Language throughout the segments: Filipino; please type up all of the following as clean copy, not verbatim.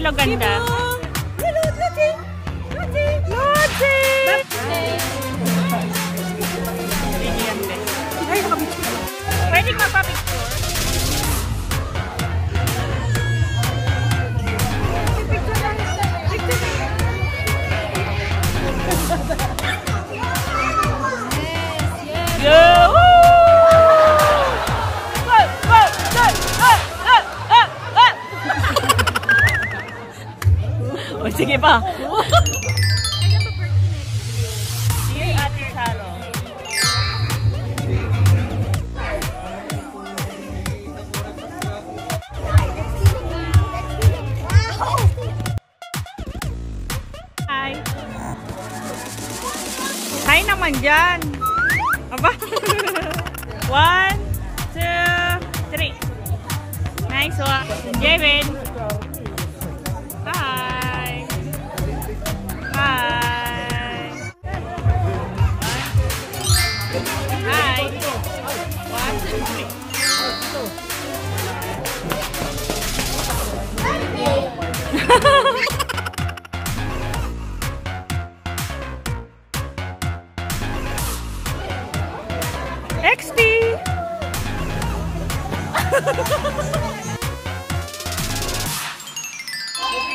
Hello, ganda. Hello, Lottie. Lottie. Ay, nakapicture. Pwede magpa-picture. Yeah! O, sige pa. Dear Ate Charo. Hi. Hi naman dyan. Aba. 1, 2, 3. Nice one. Jevin. Hi. Hi. Hi. 1, 2, 3. XP!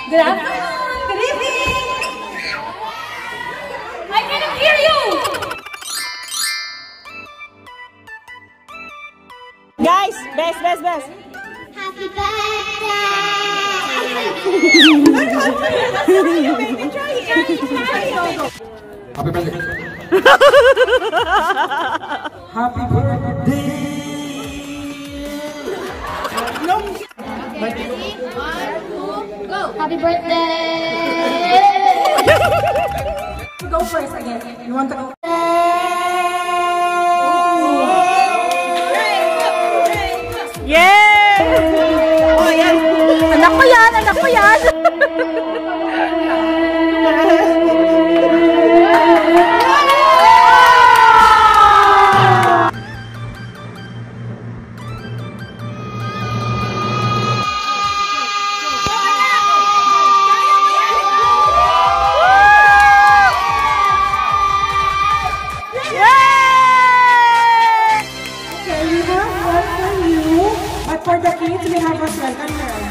Good afternoon. Good evening. I cannot hear you. Guys, best. Happy birthday. Happy birthday. Happy birthday. No. Ready? 1, 2, go. Happy birthday. Go first again. You want to go? Yeah! Oh, yan. Anak ko yan. For the kids, we have as well. Come here.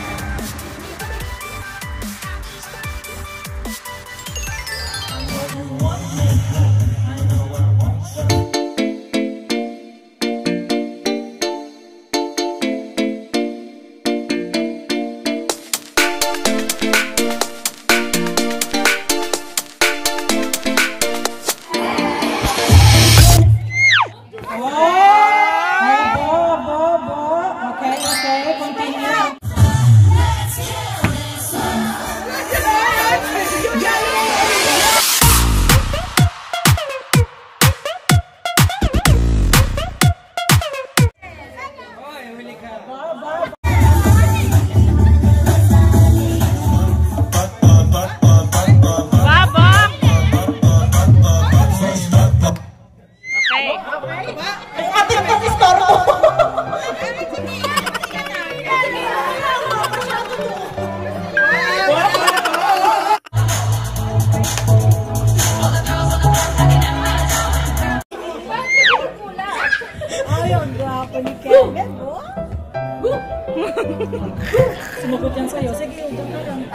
Sumagot yan sa'yo. Sige, dyan ka lang.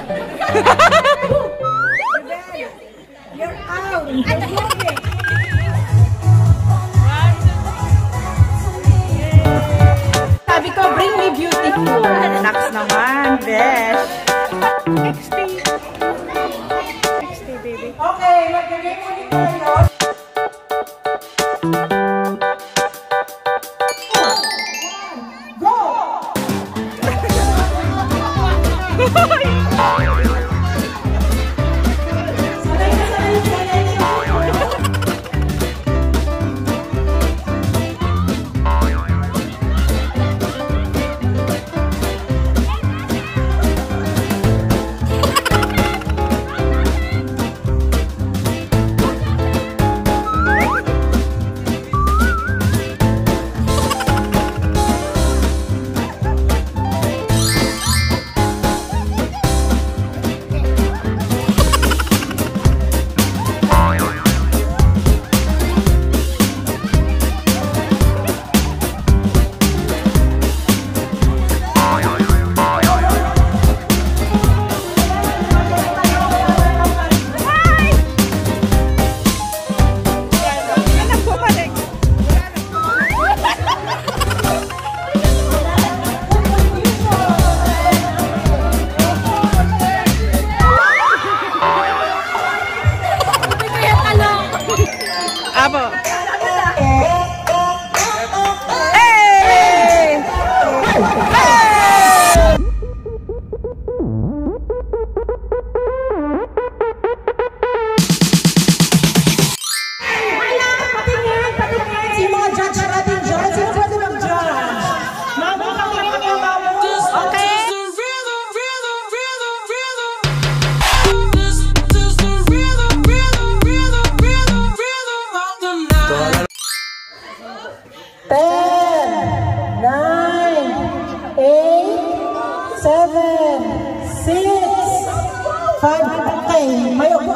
You're out. Sabi ko, bring me beautiful. Relax naman, besh. XT. XT, baby. Okay, mag-game ulit tayo.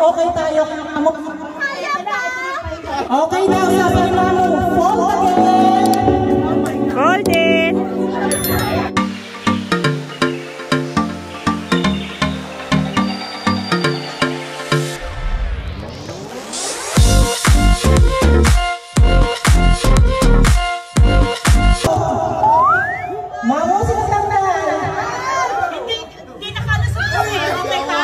Okay tayo. Okay na, sabi ni Mamo. Fold again. Hold it. Mamo, sinasandal. Hindi nakalusot. Okay ka?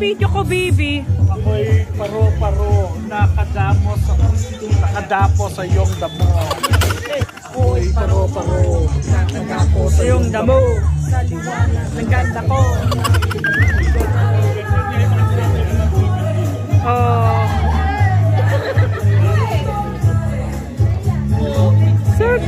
Video ko, baby. Ako'y paro-paro, nakadapo sa iyong damo. Ako'y paro-paro, nakadapo sa iyong damo. Sa liwanag ng ganda ko. Oh. Sir.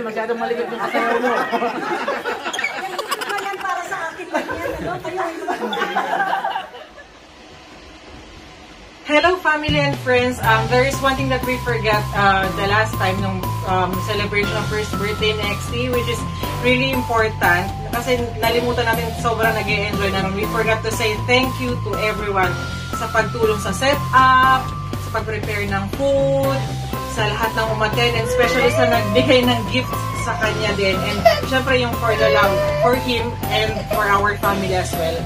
Masyadong maligit yung asawa mo. Yan para sa akin. Hello family and friends. There is one thing that we forgot the last time nung celebration of first birthday ni XT, which is really important kasi nalimutan natin, sobrang nag-e-enjoy namin. We forgot to say thank you to everyone sa pagtulong sa setup, sa pag-prepare ng food, sa lahat ng umattend, and especially sa nagbigay ng gifts sa kanya din. And syempre yung for the love for him and for our family as well.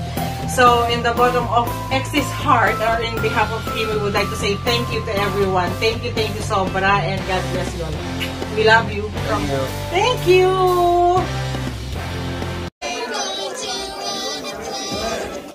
So in the bottom of XT's heart, or in behalf of him, we would like to say thank you to everyone. Thank you sobra, and God bless you all. We love you. Thank you.